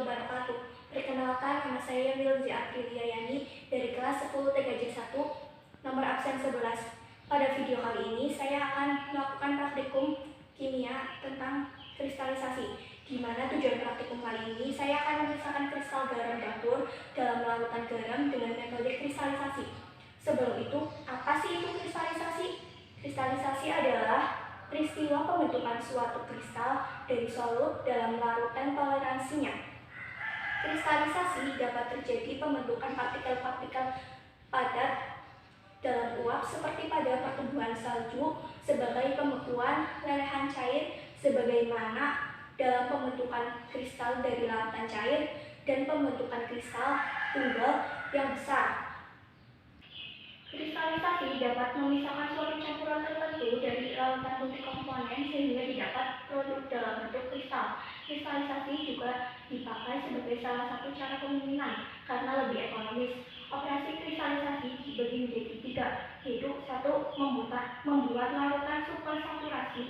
wabarakatuh. Perkenalkan, nama saya Wilzi Apriliayani dari kelas 10 TKJ 1, nomor absen 11. Pada video kali ini, saya akan melakukan praktikum kimia tentang kristalisasi, di mana tujuan praktikum kali ini saya akan memisahkan kristal garam dapur dalam larutan garam dengan metode kristalisasi. Sebelum itu, apa sih itu kristalisasi? Kristalisasi adalah peristiwa pembentukan suatu kristal dari solut dalam larutan toleransinya. Kristalisasi dapat terjadi pembentukan partikel-partikel padat dalam uap seperti pada pertumbuhan salju sebagai pembekuan lelehan cair, sebagaimana dalam pembentukan kristal dari larutan cair dan pembentukan kristal tunggal yang besar. Kristalisasi dapat memisahkan suatu campuran tertentu dari larutan multikomponen sehingga didapat produk dalam bentuk kristal. Kristalisasi juga dipakai sebagai salah satu cara pembuatan karena lebih ekonomis. Operasi kristalisasi dibagi menjadi 3, yaitu 1. Membuat larutan supersaturasi,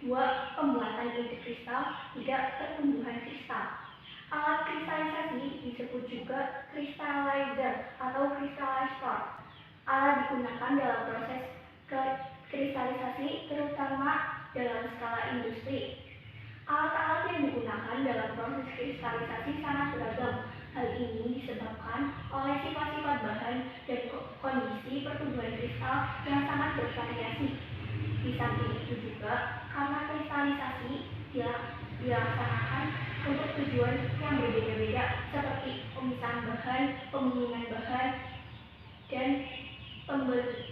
2. Pembuatan inti kristal, 3. Pertumbuhan kristal. Alat kristalisasi disebut juga crystallizer atau crystallizer. Alat digunakan dalam proses kristalisasi, terutama dalam skala industri. Alat-alat yang digunakan dalam proses kristalisasi sangat beragam. Hal ini disebabkan oleh sifat-sifat bahan dan kondisi pertumbuhan kristal yang sangat bervariasi. Di samping itu juga, karena kristalisasi dilaksanakan untuk tujuan yang berbeda-beda, seperti pemisahan bahan, pemungkingan bahan, dan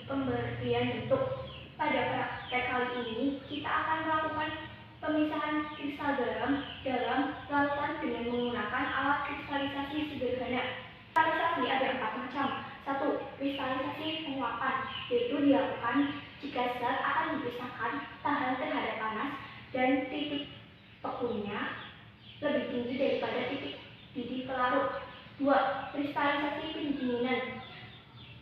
pemberian bentuk. Pada praktek kali ini, kita akan melakukan pemisahan kristal garam dalam larutan dengan menggunakan alat kristalisasi sederhana. Kristalisasi ada 4 macam. 1. Kristalisasi penguapan, yaitu dilakukan jika zat akan dipisahkan tahan terhadap panas dan titik bekunnya lebih tinggi daripada titik didih pelarut. 2. Kristalisasi pendinginan.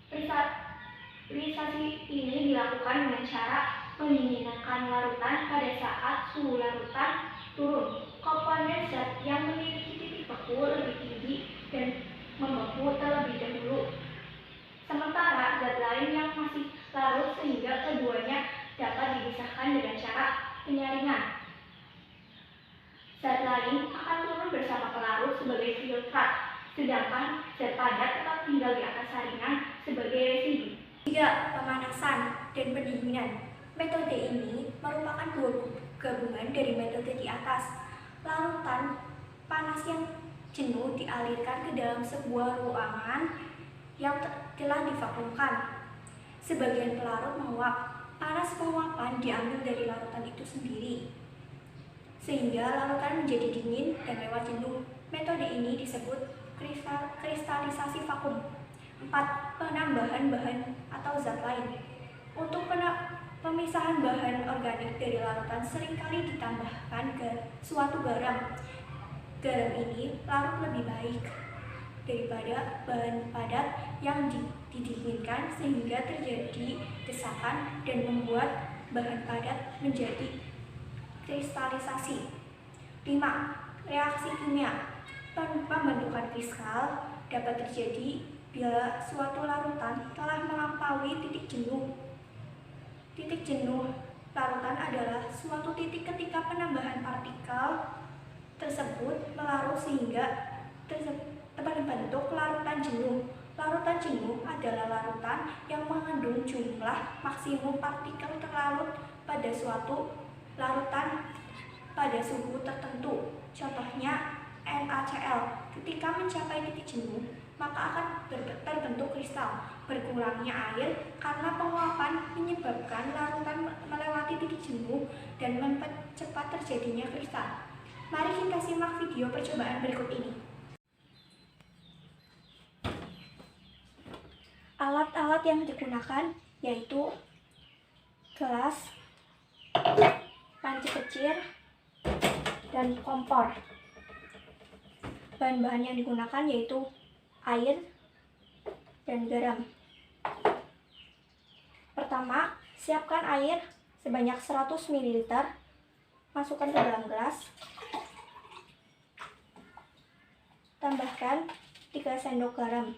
Kristalisasi ini dilakukan dengan cara mendinginkan larutan pada saat suhu larutan turun. Komponen zat yang memiliki titik beku lebih tinggi dan membeku terlebih dahulu, sementara zat lain yang masih larut sehingga keduanya dapat dipisahkan dengan cara penyaringan. Zat lain akan turun bersama pelarut sebagai filtrat, sedangkan zat padat tetap tinggal di atas saringan sebagai residu. 3. Pemanasan dan pendinginan. Metode ini merupakan dua gabungan dari metode di atas. Larutan panas yang jenuh dialirkan ke dalam sebuah ruangan yang telah divakumkan. Sebagian pelarut menguap. Panas penguapan diambil dari larutan itu sendiri, sehingga larutan menjadi dingin dan lewat jenuh. Metode ini disebut kristalisasi vakum. 4. Penambahan bahan atau zat lain. Untuk pemisahan bahan organik dari larutan seringkali ditambahkan ke suatu garam. Garam ini larut lebih baik daripada bahan padat yang didinginkan sehingga terjadi desakan dan membuat bahan padat menjadi kristalisasi. 5. Reaksi kimia. Pembentukan kristal dapat terjadi bila suatu larutan telah melampaui titik jenuh. Titik jenuh larutan adalah suatu titik ketika penambahan partikel tersebut melarut sehingga terbentuk larutan jenuh. Larutan jenuh adalah larutan yang mengandung jumlah maksimum partikel terlarut pada suatu larutan pada suhu tertentu. Contohnya NaCl. Ketika mencapai titik jenuh, maka akan terbentuk kristal. Berkurangnya air karena penguapan menyebabkan larutan melewati titik jenuh dan mempercepat terjadinya kristal. Mari kita simak video percobaan berikut ini. Alat-alat yang digunakan yaitu gelas, panci kecil, dan kompor. Bahan-bahan yang digunakan yaitu air dan garam. Pertama, siapkan air sebanyak 100 ml. Masukkan ke dalam gelas. Tambahkan 3 sendok garam.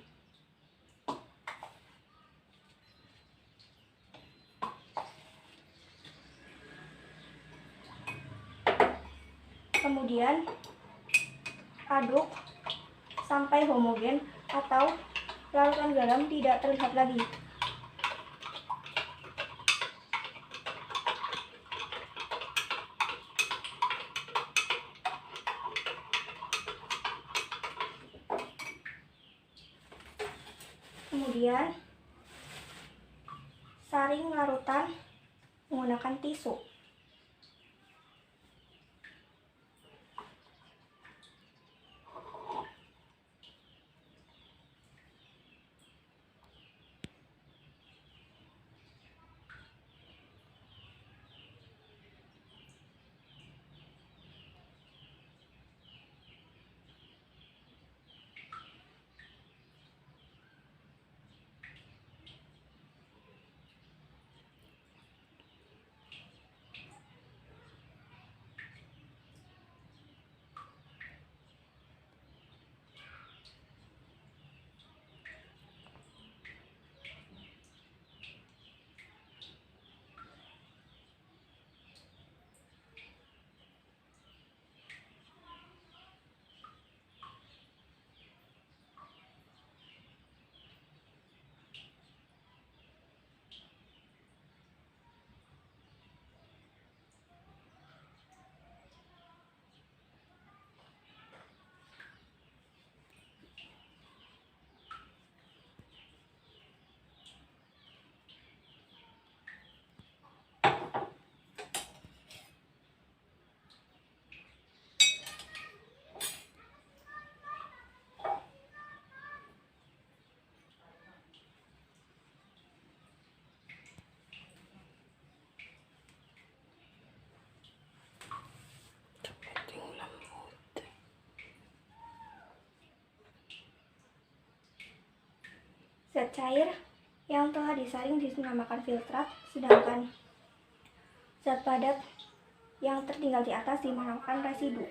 Kemudian aduk sampai homogen atau larutan garam tidak terlihat lagi. Kemudian saring larutan menggunakan tisu. Zat cair yang telah disaring dinamakan filtrat, sedangkan zat padat yang tertinggal di atas dinamakan residu.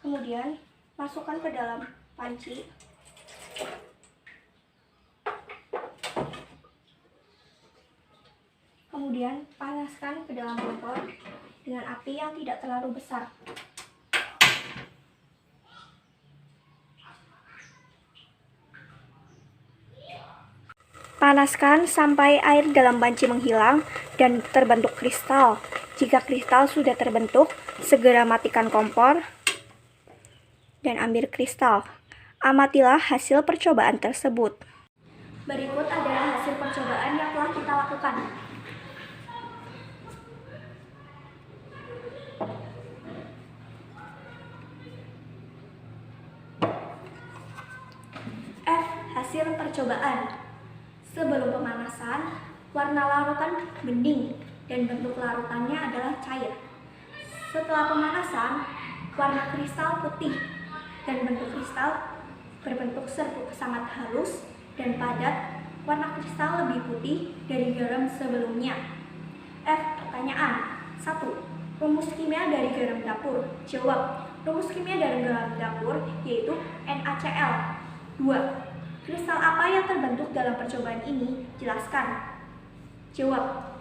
Kemudian masukkan ke dalam panci. Kemudian panaskan ke dalam kompor dengan api yang tidak terlalu besar. Panaskan sampai air dalam panci menghilang dan terbentuk kristal. Jika kristal sudah terbentuk, segera matikan kompor dan ambil kristal. Amatilah hasil percobaan tersebut. Berikut adalah hasil percobaan yang telah kita lakukan. F. Hasil percobaan. Sebelum pemanasan, warna larutan bening dan bentuk larutannya adalah cair. Setelah pemanasan, warna kristal putih dan bentuk kristal berbentuk serbuk sangat halus dan padat. Warna kristal lebih putih dari garam sebelumnya. F. Pertanyaan 1. Rumus kimia dari garam dapur. Jawab. Rumus kimia dari garam dapur yaitu NaCl. 2. Kristal apa yang terbentuk dalam percobaan ini? Jelaskan. Jawab.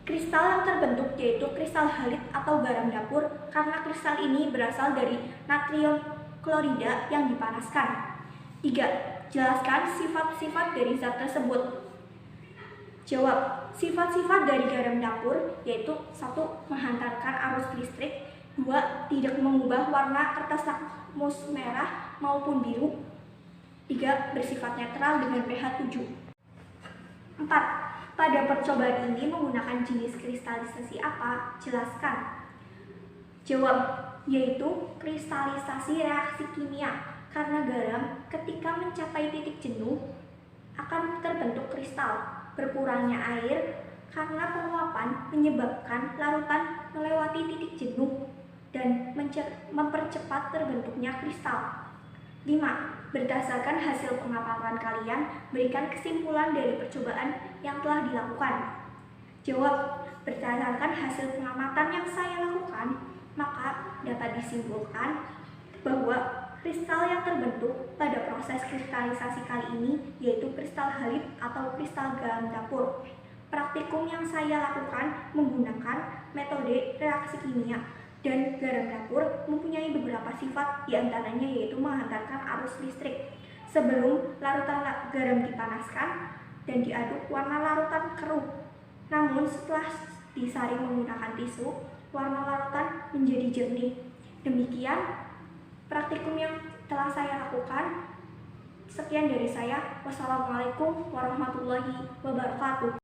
Kristal yang terbentuk yaitu kristal halit atau garam dapur karena kristal ini berasal dari natrium klorida yang dipanaskan. 3. Jelaskan sifat-sifat dari zat tersebut. Jawab. Sifat-sifat dari garam dapur yaitu 1. Menghantarkan arus listrik. 2. Tidak mengubah warna kertas lakmus merah maupun biru. 3. Bersifat netral dengan pH 7. 4. Pada percobaan ini menggunakan jenis kristalisasi apa? Jelaskan. Jawab. Yaitu kristalisasi reaksi kimia. Karena garam ketika mencapai titik jenuh akan terbentuk kristal. Berkurangnya air karena penguapan menyebabkan larutan melewati titik jenuh dan mempercepat terbentuknya kristal. 5. Berdasarkan hasil pengamatan kalian, berikan kesimpulan dari percobaan yang telah dilakukan. Jawab. Berdasarkan hasil pengamatan yang saya lakukan, maka dapat disimpulkan bahwa kristal yang terbentuk pada proses kristalisasi kali ini yaitu kristal halid atau kristal garam dapur. Praktikum yang saya lakukan menggunakan metode reaksi kimia dan garam dapur mempunyai beberapa sifat, diantaranya yaitu menghantarkan arus listrik. Sebelum larutan garam dipanaskan dan diaduk, warna larutan keruh. Namun setelah disaring menggunakan tisu, warna larutan menjadi jernih. Demikian praktikum yang telah saya lakukan. Sekian dari saya. Wassalamualaikum warahmatullahi wabarakatuh.